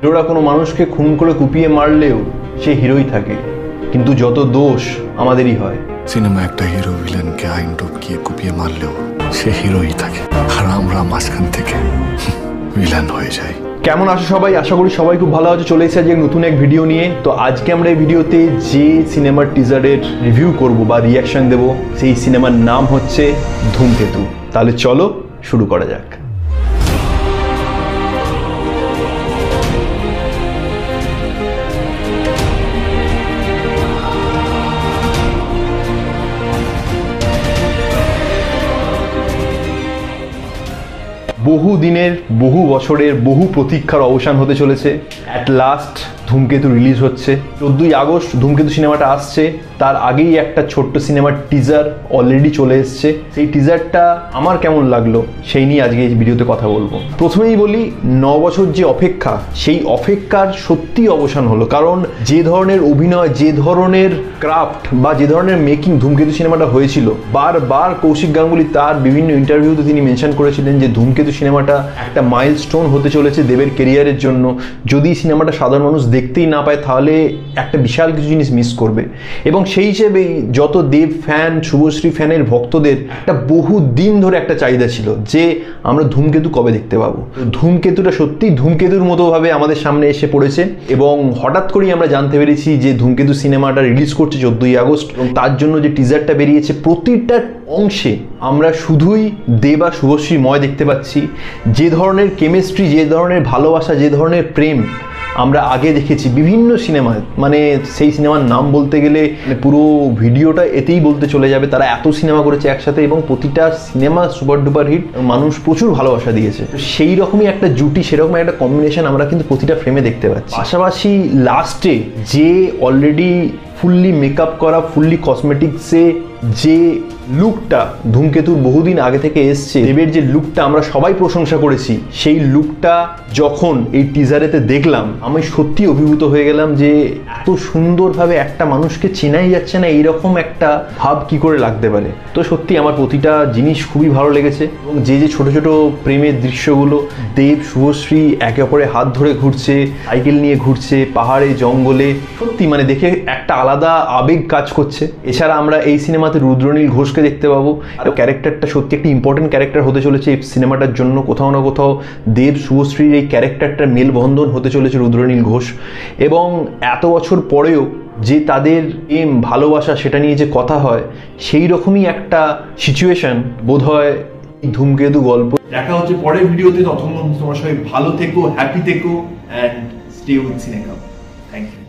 হিরোরা কোনো মানুষকে খুন করে কুপিয়ে মারলেও সে হিরোই থাকে, কিন্তু যত দোষ আমাদেরই হয়। সিনেমা একটা হিরো ভিলেনকে আইন টপকিয়ে কুপিয়ে মারলেও সে হিরোই থাকে, আর আমরা মাঝখান থেকে ভিলেন হয়ে যাই। কেমন আছো সবাই? আশা করি সবাই খুব ভালো আছে। চলে এসেছে আজকে নতুন এক ভিডিও নিয়ে। তো আজকে আমরা এই ভিডিওতে যে সিনেমার টিজারের রিভিউ করব বা রিয়াকশন দেব, সেই সিনেমার নাম হচ্ছে ধূমকেতু। তাহলে চলো শুরু করা যাক। বহু দিনের, বহু বছরের, বহু প্রতীক্ষার অবসান হতে চলেছে। অ্যাট লাস্ট ধূমকেতু রিলিজ হচ্ছে। 14ই আগস্ট ধূমকেতু সিনেমাটা আসছে। তার আগেই একটা ছোট্ট সিনেমার টিজার অলরেডি চলে এসছে। সেই টিজারটা আমার কেমন লাগলো সেই নিয়ে আজকে এই ভিডিওতে কথা বলবো। প্রথমেই বলি, 9 বছর যে অপেক্ষা, সেই অপেক্ষার সত্যি অবসান হলো। কারণ যে ধরনের অভিনয়, যে ধরনের ক্রাফট বা যে ধরনের মেকিং ধূমকেতু সিনেমাটা হয়েছিল, বারবার কৌশিক গাঙ্গুলি তার বিভিন্ন ইন্টারভিউতে তিনি মেনশন করেছিলেন যে ধূমকেতু সিনেমাটা একটা মাইলস্টোন হতে চলেছে দেবের কেরিয়ারের জন্য। যদি সিনেমাটা সাধারণ মানুষ দেখতেই না পায় তাহলে একটা বিশাল কিছু জিনিস মিস করবে। এবং সেই হিসেবেই যত দেব ফ্যান, শুভশ্রী ফ্যানের ভক্তদের একটা বহু দিন ধরে একটা চাহিদা ছিল যে আমরা ধূমকেতু কবে দেখতে পাবো। ধূমকেতুটা সত্যি ধূমকেতুর মতোভাবে আমাদের সামনে এসে পড়েছে এবং হঠাৎ করেই আমরা জানতে পেরেছি যে ধূমকেতু সিনেমাটা রিলিজ করছে 14ই আগস্ট। এবং তার জন্য যে টিজারটা বেরিয়েছে, প্রতিটা অংশে আমরা শুধুই দেব আর শুভশ্রীময় দেখতে পাচ্ছি। যে ধরনের কেমিস্ট্রি, যে ধরনের ভালোবাসা, যে ধরনের প্রেম আমরা আগে দেখেছি বিভিন্ন সিনেমায়, মানে সেই সিনেমার নাম বলতে গেলে পুরো ভিডিওটা এতেই বলতে চলে যাবে। তারা এত সিনেমা করেছে একসাথে এবং প্রতিটা সিনেমা সুপার ডুপার হিট, মানুষ প্রচুর ভালোবাসা দিয়েছে। সেই রকমই একটা জুটি, সেরকম একটা কম্বিনেশন আমরা কিন্তু প্রতিটা ফ্রেমে দেখতে পাচ্ছি। পাশাপাশি লাস্টে যে অলরেডি ফুললি মেকআপ করা, ফুললি কসমেটিক্সে যে লুকটা ধূমকেতুর বহুদিন আগে থেকে এসছে, দেবের যে লুকটা আমরা সবাই প্রশংসা করেছি, সেই লুকটা যখন এই টিজারেতে দেখলাম আমি সত্যি অভিভূত হয়ে গেলাম যে এত সুন্দরভাবে একটা মানুষকে চেনাই যাচ্ছে না, এইরকম একটা ভাব কি করে লাগতে পারে। তো সত্যি আমার প্রতিটা জিনিস খুবই ভালো লেগেছে। এবং যে যে ছোট ছোট প্রেমের দৃশ্যগুলো, দেব শুভশ্রী একে অপরের হাত ধরে ঘুরছে, সাইকেল নিয়ে ঘুরছে পাহাড়ে জঙ্গলে, সত্যি মানে দেখে একটা আলাদা আবেগ কাজ করছে। এছাড়া আমরা এই সিনেমাতে রুদ্রনীল ঘোষকে দেখতে পাবো। আর ক্যারেক্টারটা সত্যি একটা ইম্পর্টেন্ট ক্যারেক্টার হতে চলেছে এই সিনেমাটার জন্য। কোথাও না কোথাও দেব শুভশ্রীর এই ক্যারেক্টারটার মেলবন্ধন হতে চলেছে রুদ্রনীল ঘোষ। এবং এত বছর পরেও যে তাদের প্রেম ভালোবাসা সেটা নিয়ে যে কথা হয়, সেই রকমই একটা সিচুয়েশন বোধ হয় ধূমকেতু গল্প। দেখা হচ্ছে পরের ভিডিওতে। ততক্ষণ তোমার সবাই ভালো থেকো, হ্যাপি থেকো, and stay with cinema. Thank you.